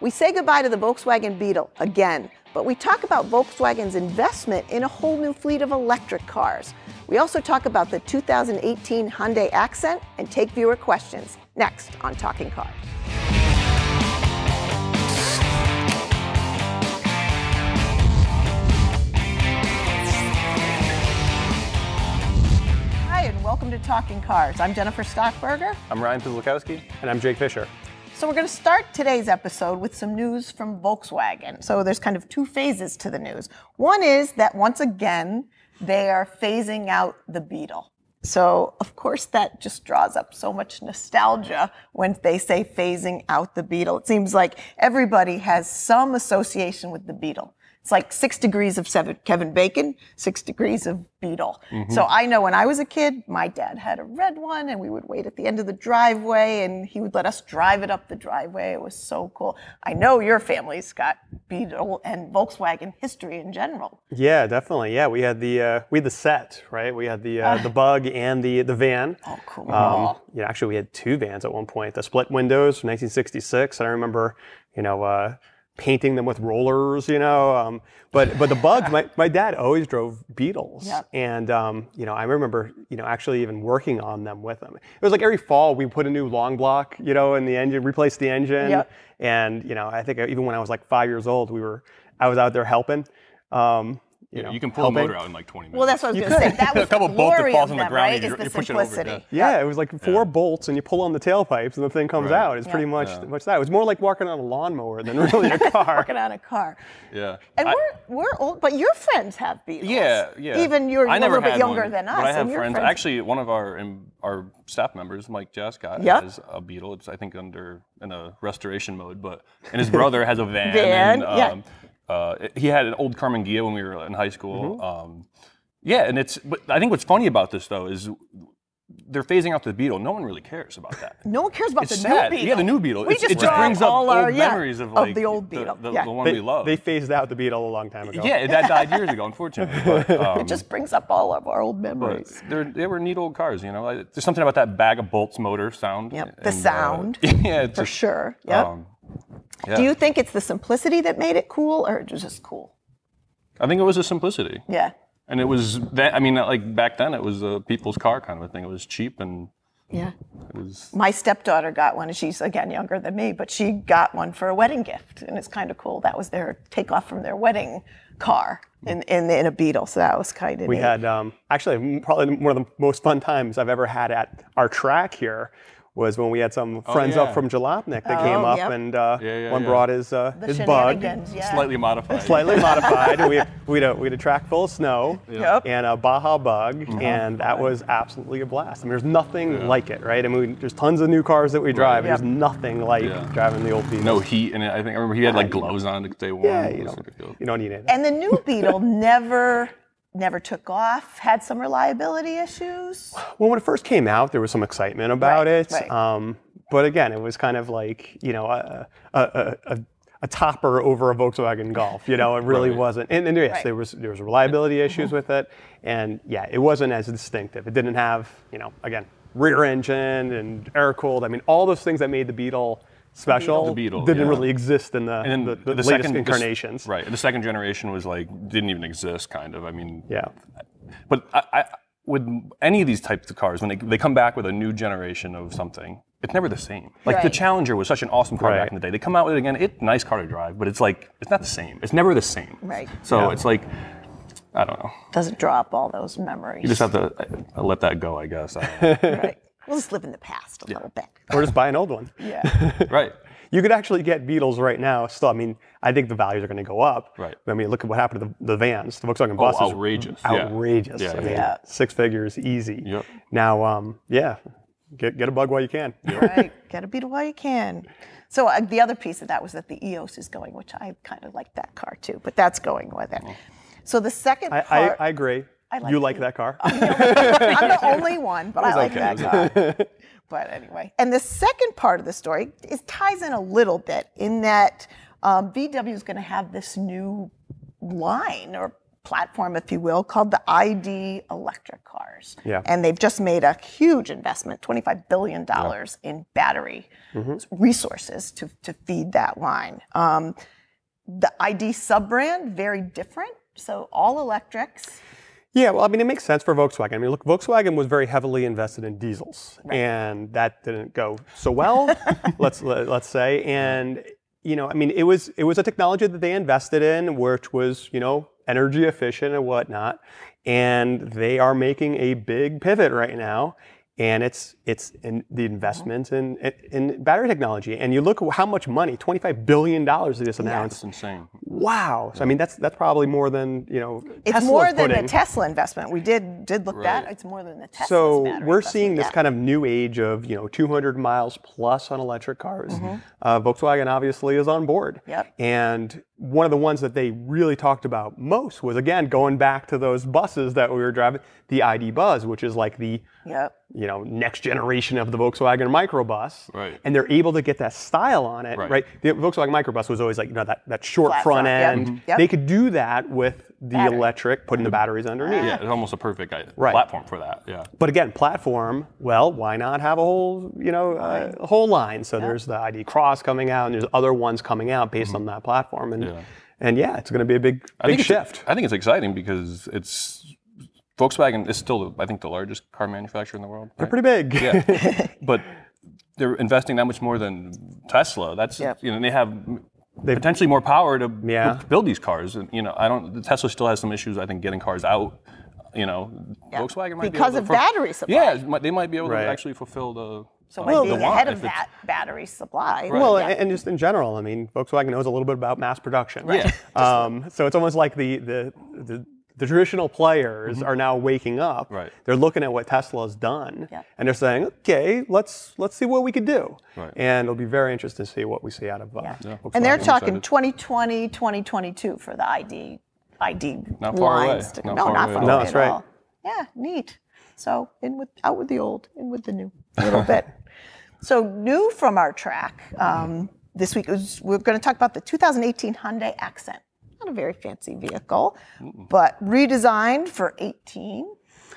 We say goodbye to the Volkswagen Beetle again, but we talk about Volkswagen's investment in a whole new fleet of electric cars. We also talk about the 2018 Hyundai Accent and take viewer questions next on Talking Cars. Hi, and welcome to Talking Cars. I'm Jennifer Stockberger. I'm Ryan Pizlikowski. And I'm Jake Fisher. So we're going to start today's episode with some news from Volkswagen. So there's kind of two phases to the news. One is that once again, they are phasing out the Beetle. So of course that just draws up so much nostalgia when they say phasing out the Beetle. It seems like everybody has some association with the Beetle. It's like 6 degrees of Kevin Bacon, 6 degrees of Beetle. Mm-hmm. So I know when I was a kid, my dad had a red one and we would wait at the end of the driveway and he would let us drive it up the driveway. It was so cool. I know your family's got Beetle and Volkswagen history in general. Yeah, definitely. Yeah, we had the set, right? We had the Bug and the van. Oh, cool. Yeah, actually we had 2 vans at one point. The split windows from 1966. I remember, painting them with rollers, but the Bugs, my dad always drove Beetles. Yep. And, I remember, actually even working on them with them. It was like every fall we put a new long block, in the engine, replaced the engine. Yep. And, I think even when I was like 5 years old, I was out there helping. You can pull a motor out in like 20 minutes. Well, that's what I was going to say. That was a couple the bolts that glory falls of on the them, ground, right? you Is the push it over. simplicity. Yeah, it was like 4 bolts, and you pull on the tailpipes, and the thing comes out. It's pretty much that. It was more like working on a lawnmower than really a car. Working on a car. Yeah. And we're old, but your friends have Beetles. Yeah. Even you're a little bit younger than us. But I have and your friends. Actually, one of our staff members, Mike Jascott, has a Beetle. It's I think in a restoration mode, and his brother has a van. He had an old Carmen Ghia when we were in high school. Mm-hmm. But I think what's funny about this though is they're phasing out the Beetle. No one really cares about that. No one cares about It's the sad. new Beetle. Yeah, the new Beetle. It just brings up all old memories of the old Beetle. The one we love. They phased out the Beetle a long time ago. Yeah, that died years ago, unfortunately. But, it just brings up all of our old memories. They were neat old cars, There's something about that bag of bolts motor sound. Yep, the sound. For sure. Yep. Do you think it's the simplicity that made it cool, or it was just cool? I think it was the simplicity. Yeah. And it was that. I mean, like back then, it was a people's car kind of a thing. It was cheap and. Yeah. It was. My stepdaughter got one, and she's again younger than me, but she got one for a wedding gift, and it's kind of cool. That was their takeoff from their wedding car in a Beetle, so that was kind of. We neat. had actually probably one of the most fun times I've ever had at our track here. Was when we had some friends up from Jalopnik that came up, and one brought his Bug, slightly modified. Slightly modified. And we had a track full of snow and a Baja Bug, and that was absolutely a blast. I mean, there's nothing like it, right? I mean, there's tons of new cars that we drive, and there's nothing like driving the old Beetle. No heat, and I remember he had like gloves on to stay warm. Yeah, you don't need it. And the new Beetle never took off, had some reliability issues. Well, when it first came out, there was some excitement about it. Right. But again, it was kind of like, a topper over a Volkswagen Golf. It really wasn't. And yes, there was reliability issues with it. And yeah, it wasn't as distinctive. It didn't have, again, rear engine and air cooled. I mean, all those things that made the Beetle special the Beetle, didn't really exist in the latest second, incarnations. Right. And the second generation was didn't even exist, kind of. I mean, yeah. But with any of these types of cars, when they come back with a new generation of something, it's never the same. The Challenger was such an awesome car back in the day. They come out with it again, it's a nice car to drive, but it's not the same. It's never the same. Right. So it's like, I don't know. Doesn't draw up all those memories. You just have to let that go, I guess. Right. We'll just live in the past a little bit. Or just buy an old one. Yeah. Right. You could actually get Beetles right now. Still, I mean, I think the values are going to go up. Right. I mean, look at what happened to the vans. The Volkswagen Bus is outrageous. Outrageous. Yeah. I mean, 6 figures, easy. Yep. Now, get a Bug while you can. Yep. Right. Get a Beetle while you can. So the other piece of that was that the EOS is going, which I kind of like that car too, but that's going with it. So the second part. I agree. You like that car? I'm the only one, but I like that car. But anyway, and the second part of the story ties in a little bit in that VW is going to have this new line or platform, if you will, called the ID electric cars. Yeah. And they've just made a huge investment, $25 billion in battery resources to feed that line. The ID sub-brand, very different. So all electrics. Yeah, well, I mean, it makes sense for Volkswagen. I mean, look, Volkswagen was very heavily invested in diesels, and that didn't go so well, let's say. And you know, I mean, it was a technology that they invested in, which was, you know, energy efficient and whatnot, and they are making a big pivot right now. And it's in the investments in battery technology. And you look at how much money, $25 billion they just announced. That's insane. Wow. So I mean, that's probably more than, you know, It's Tesla's more than putting. the Tesla investment. We did look Right. that. It's more than the Tesla. So we're seeing this kind of new age of, you know, 200 miles plus on electric cars. Volkswagen obviously is on board. Yep. And one of the ones that they really talked about most was, again, going back to those buses that we were driving, the ID Buzz, which is like the you know, next generation of the Volkswagen Microbus. Right. And they're able to get that style on it, right? The Volkswagen Microbus was always like, you know, that short Flat front front, end. yep. They could do that with the Battery. electric, putting the batteries underneath. Yeah, it's almost a perfect Right. platform for that. Yeah. But again, platform, well, why not have a whole, you know, a whole line? So there's the ID Cross coming out, and there's other ones coming out based on that platform. And yeah, it's going to be a big shift. I think it's exciting because Volkswagen is still, I think, the largest car manufacturer in the world. They're Right? pretty big. Yeah. But they're investing that much more than Tesla. That's, you know, they have potentially more power to build these cars. And, you know, Tesla still has some issues, I think, getting cars out. You know, Volkswagen might because be able of to battery supply. Yeah, they might be able to actually fulfill the. So by being ahead of that battery supply. Well, and just in general, I mean, Volkswagen knows a little bit about mass production. Yeah. So it's almost like the traditional players are now waking up. Right. They're looking at what Tesla's done, and they're saying, okay, let's see what we could do. Right. And it'll be very interesting to see what we see out of Volkswagen. And they're talking 2020, 2022 for the ID Not far away. lines. Not No, far not away far at away all. That's at right. all. Yeah, neat. So out with the old, in with the new, a little bit. So new from our track this week we're going to talk about the 2018 Hyundai Accent. Not a very fancy vehicle, but redesigned for 18.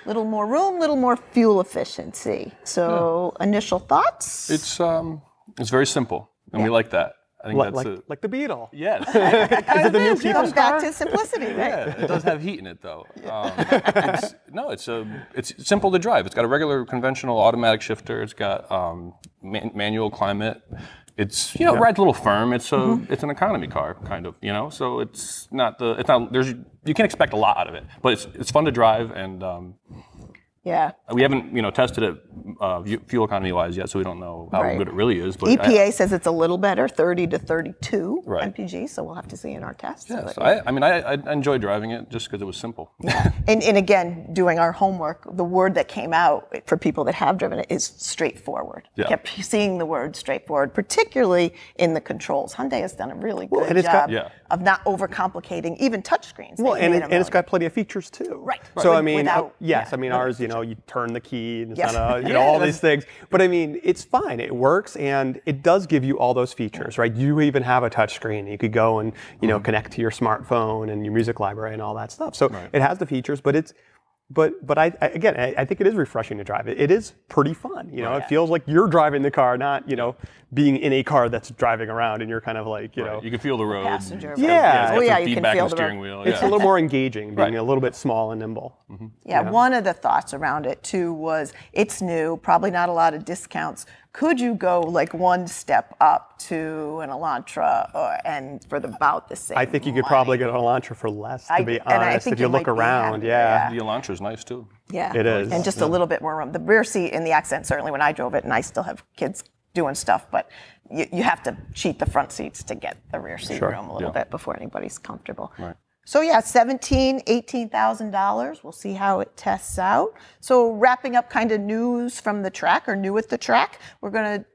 Little more room, little more fuel efficiency. So initial thoughts? It's very simple, and we like that. I think that's like the Beetle. Yeah. Is it the new It people's comes back car? to simplicity, right? Yeah, it does have heat in it though. It's simple to drive. It's got a regular conventional automatic shifter. It's got manual climate. It's rides a little firm. It's it's an economy car kind of, you know. So you can't expect a lot out of it, but it's fun to drive, and we haven't tested it fuel economy wise yet, so we don't know how good it really is. But EPA says it's a little better, 30 to 32 mpg, so we'll have to see in our tests. Yeah, so I enjoyed driving it just because it was simple. And again, doing our homework, the word that came out for people that have driven it is straightforward. Yeah. Kept seeing the word straightforward, particularly in the controls. Hyundai has done a really good job of not overcomplicating even touchscreens. Well, and it's got plenty of features too. Right. So I mean, ours, you turn the key and it's not all these things. But I mean, it's fine. It works, and it does give you all those features, right? You even have a touch screen. You could go and connect to your smartphone and your music library and all that stuff. So it has the features, but it's. But I think it is refreshing to drive. It is pretty fun. It feels like you're driving the car, not being in a car that's driving around and you're kind of like you can feel the road. Passenger. Yeah. You can feel the steering wheel. It's a little more engaging, being a little bit small and nimble. One of the thoughts around it too was it's new, probably not a lot of discounts. Could you go like one step up to an Elantra and for about the same? I think you could money? probably get an Elantra for less, to be honest, if you look around. The Elantra's nice too. Yeah, it is. And just a little bit more room. The rear seat in the Accent, certainly when I drove it, and I still have kids doing stuff, but you have to cheat the front seats to get the rear seat room a little bit before anybody's comfortable. Right. So $17,000, $18,000. We'll see how it tests out. So wrapping up kind of news from the track or new at the track, we're going to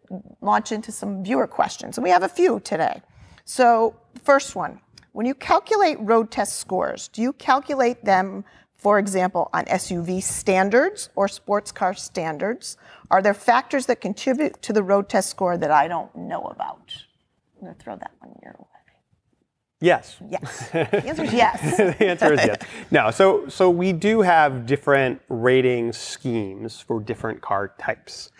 launch into some viewer questions. And we have a few today. So first one, when you calculate road test scores, do you calculate them, for example, on SUV standards or sports car standards? Are there factors that contribute to the road test score that I don't know about? I'm going to throw that one your way. Yes. Yes. The answer is yes. The answer is yes. No, so we do have different rating schemes for different car types.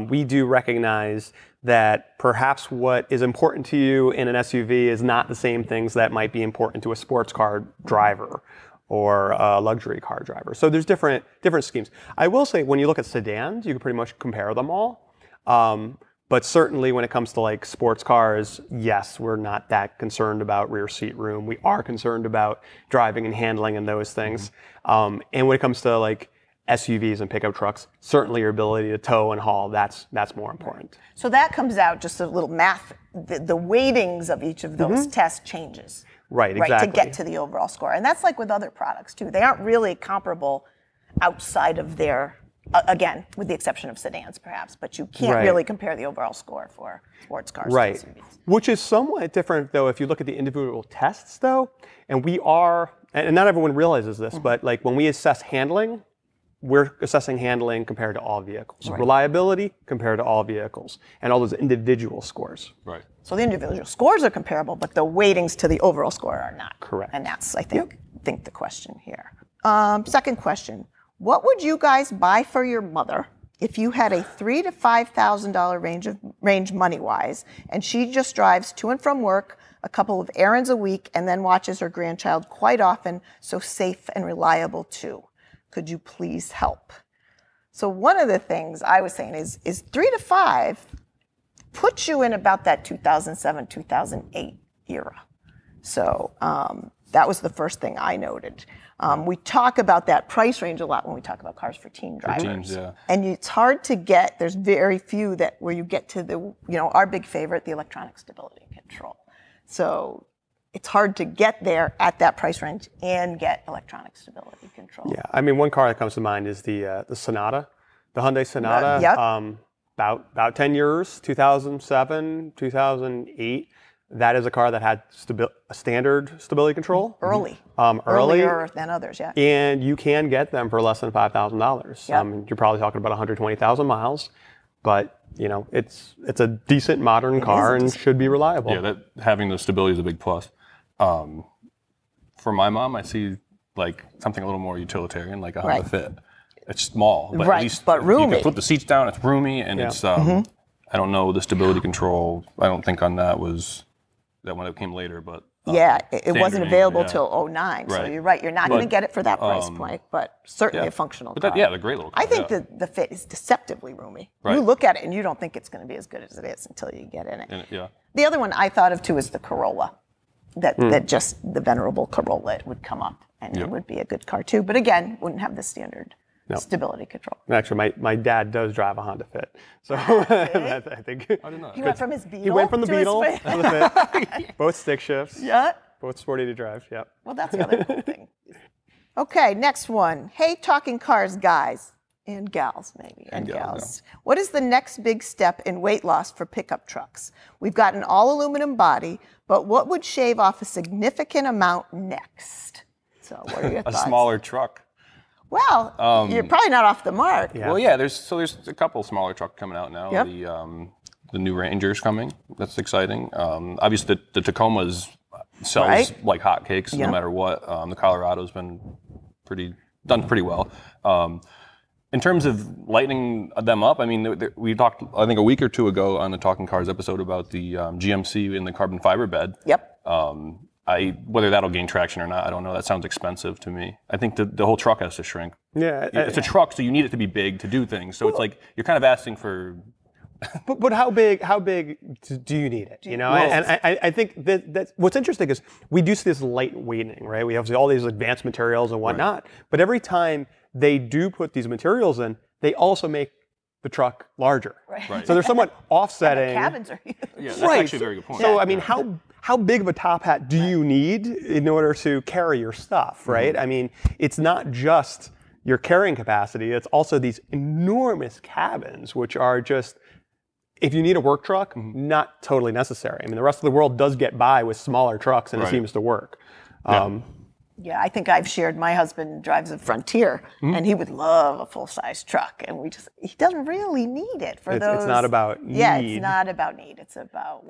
We do recognize that perhaps what is important to you in an SUV is not the same things that might be important to a sports car driver or a luxury car driver. So there's different schemes. I will say when you look at sedans, you can pretty much compare them all. But certainly when it comes to like sports cars, yes, we're not that concerned about rear seat room. We are concerned about driving and handling and those things. And when it comes to like SUVs and pickup trucks, certainly your ability to tow and haul, that's more important. So that comes out, just a little math, the weightings of each of those tests changes. Right, exactly. Right, to get to the overall score. And that's like with other products too. They aren't really comparable outside of their, again, with the exception of sedans perhaps, but you can't really compare the overall score for sports cars to SUVs. Which is somewhat different though if you look at the individual tests though, and we are, and not everyone realizes this, but like when we assess handling, we're assessing handling compared to all vehicles. Reliability compared to all vehicles, and all those individual scores. Right. So the individual scores are comparable, but the weightings to the overall score are not. Correct. And that's, I think the question here. Second question. What would you guys buy for your mother if you had a $3,000 to $5,000 range money-wise, and she just drives to and from work, a couple of errands a week, and then watches her grandchild quite often, so safe and reliable too? Could you please help? So one of the things I was saying is 3 to 5 puts you in about that 2007, 2008 era. So that was the first thing I noted. We talk about that price range a lot when we talk about cars for teen drivers. For teens, yeah. And it's hard to get, there's very few where you get to the, our big favorite, the electronic stability control. So it's hard to get there at that price range and get electronic stability control. Yeah, I mean, one car that comes to mind is the Sonata, the Hyundai Sonata. About 10 years, 2007, 2008. That is a car that had a standard stability control. Early. Earlier than others, yeah. And you can get them for less than $5,000. Yep. You're probably talking about 120,000 miles, but it's a decent modern car and should be reliable. Yeah, having the stability is a big plus. For my mom, I see like something a little more utilitarian, like a Honda Fit. It's small, but at least but roomy. You can flip the seats down. It's roomy, and it's. I don't know the stability control. I don't think on that was that one that came later, but it wasn't available till 2009. So you're right. You're not going to get it for that price point, but certainly a functional car. They're great little car. I think the Fit is deceptively roomy. Right. You look at it and you don't think it's going to be as good as it is until you get in it. Yeah. The other one I thought of too is the Corolla. That just the venerable Corolla, it would come up and it would be a good car too. But again, wouldn't have the standard stability control. Actually, my dad does drive a Honda Fit, so I think I didn't know. He went from his Beetle. He went from the Beetle to the Fit. Both stick shifts. Yeah. Both sporty to drive. Yep. Well, that's the other cool thing. Okay, next one. Hey, talking cars, guys and gals, maybe and gals. Yeah. What is the next big step in weight loss for pickup trucks? We've got an all aluminum body, but what would shave off a significant amount next? So, what are your thoughts? A smaller truck. Well, you're probably not off the mark. Yeah. Well, yeah. There's a couple smaller trucks coming out now. Yep. The new Ranger's coming. That's exciting. Obviously, the Tacoma's sells like hotcakes no matter what. The Colorado's been done pretty well. In terms of lightening them up, I mean, we talked, I think, a week or two ago on the Talking Cars episode about the GMC in the carbon fiber bed. Yep. Whether that'll gain traction or not, I don't know. That sounds expensive to me. I think the whole truck has to shrink. Yeah. It's a truck, so you need it to be big to do things. So it's like you're kind of asking for. But how big do you need it? And I think that what's interesting is we do see this light weighting, right? We have all these advanced materials and whatnot. Right. But every time they do put these materials in, they also make the truck larger. Right. So they're somewhat offsetting. And the cabins are huge. Yeah, that's actually a very good point. So I mean, how big of a top hat do you need in order to carry your stuff, right? I mean, it's not just your carrying capacity, it's also these enormous cabins, which are just, if you need a work truck, not totally necessary. I mean, the rest of the world does get by with smaller trucks, and it seems to work. Yeah, I think I've shared, my husband drives a Frontier, and he would love a full-size truck, and he doesn't really need it for those. It's not about need. Yeah, it's not about need. It's about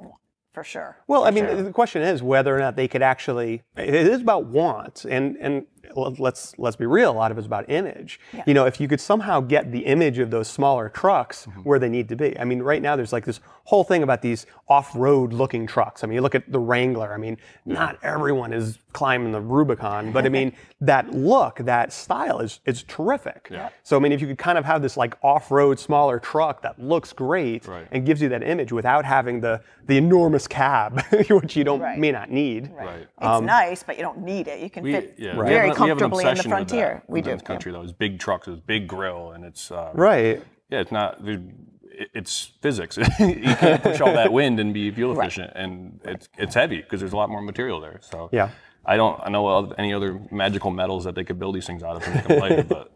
for sure. Well, I mean, the question is whether or not they could actually. It is about want, and let's be real. A lot of it's about image. Yeah. You know, if you could somehow get the image of those smaller trucks where they need to be. I mean, right now there's like this whole thing about these off-road looking trucks. I mean, you look at the Wrangler. I mean, not everyone is climbing the Rubicon, but I mean, that look, that style is terrific. Yeah. So I mean, if you could kind of have this like off-road smaller truck that looks great and gives you that image without having the enormous cab, which you may not need. Right. It's nice, but you don't need it. You can fit very comfortably in the Frontier. We do. In this country, those big trucks, those big grill, and it's right. Yeah, it's not. It's physics. You can't push all that wind and be fuel efficient, and it's heavy because there's a lot more material there. So yeah. I know of any other magical metals that they could build these things out of to make them lighter, but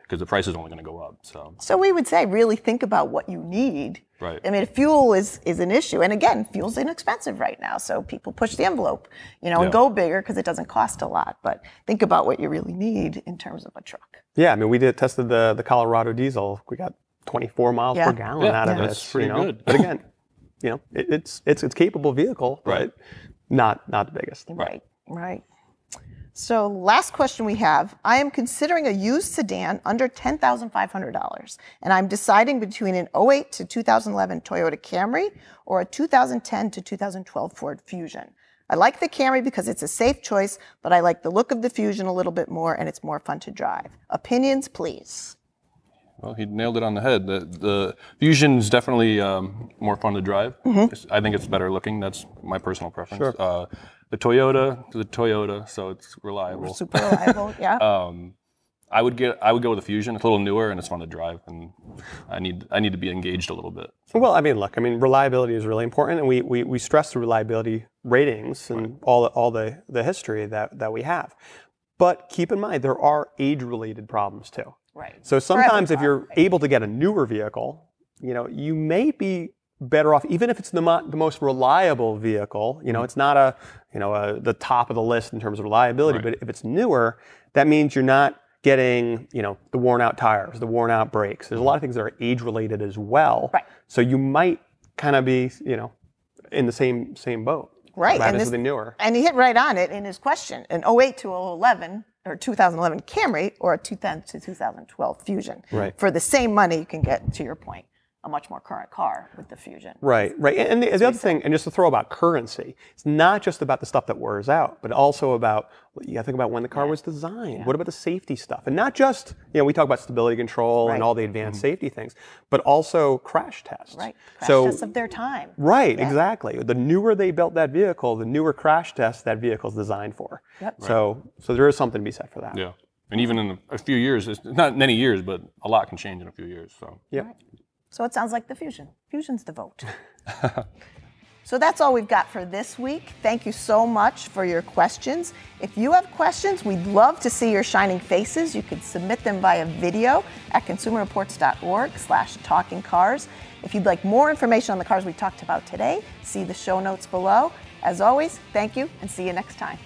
because the price is only going to go up. So we would say really think about what you need. Right. I mean, fuel is an issue, and again, fuel's inexpensive right now, so people push the envelope, and go bigger because it doesn't cost a lot. But think about what you really need in terms of a truck. Yeah, I mean, we tested the Colorado diesel. We got 24 miles per gallon out of that's this. pretty good. But again, it's a capable vehicle, but not the biggest. Right. So last question we have, I am considering a used sedan under $10,500, and I'm deciding between an 08 to 2011 Toyota Camry or a 2010 to 2012 Ford Fusion. I like the Camry because it's a safe choice, but I like the look of the Fusion a little bit more and it's more fun to drive. Opinions, please. Well, he nailed it on the head. The Fusion is definitely more fun to drive. I think it's better looking. That's my personal preference. Sure. The Toyota, so it's reliable. Super reliable, yeah. I would go with the Fusion. It's a little newer and it's fun to drive, and I need to be engaged a little bit. So. Well, I mean, look, reliability is really important, and we stress the reliability ratings and all the history that we have. But keep in mind, there are age-related problems too. Right. So sometimes if you're able to get a newer vehicle, you may be better off, even if it's the most reliable vehicle. It's not the top of the list in terms of reliability, but if it's newer, that means you're not getting, the worn out tires, the worn out brakes. There's a lot of things that are age related as well. Right. So you might kind of be, in the same boat. Right. And something newer. And he hit right on it in his question. An 08 to 11 or 2011 Camry or a 2010 to 2012 Fusion. Right. For the same money, you can get, to your point, a much more current car with the Fusion. Right. And the other thing, and just to throw about currency, it's not just about the stuff that wears out, but also about, you gotta think about when the car was designed. Yeah. What about the safety stuff? And not just, we talk about stability control and all the advanced safety things, but also crash tests. Right. Crash tests of their time. Right, exactly. The newer they built that vehicle, the newer crash tests that vehicle's designed for. Yep. So there is something to be said for that. Yeah. And even in a few years, it's not many years, but a lot can change in a few years. So. Yeah. Right. So it sounds like the Fusion. Fusion's the vote. So that's all we've got for this week. Thank you so much for your questions. If you have questions, we'd love to see your shining faces. You can submit them via video at consumerreports.org/talkingcars. If you'd like more information on the cars we talked about today, see the show notes below. As always, thank you and see you next time.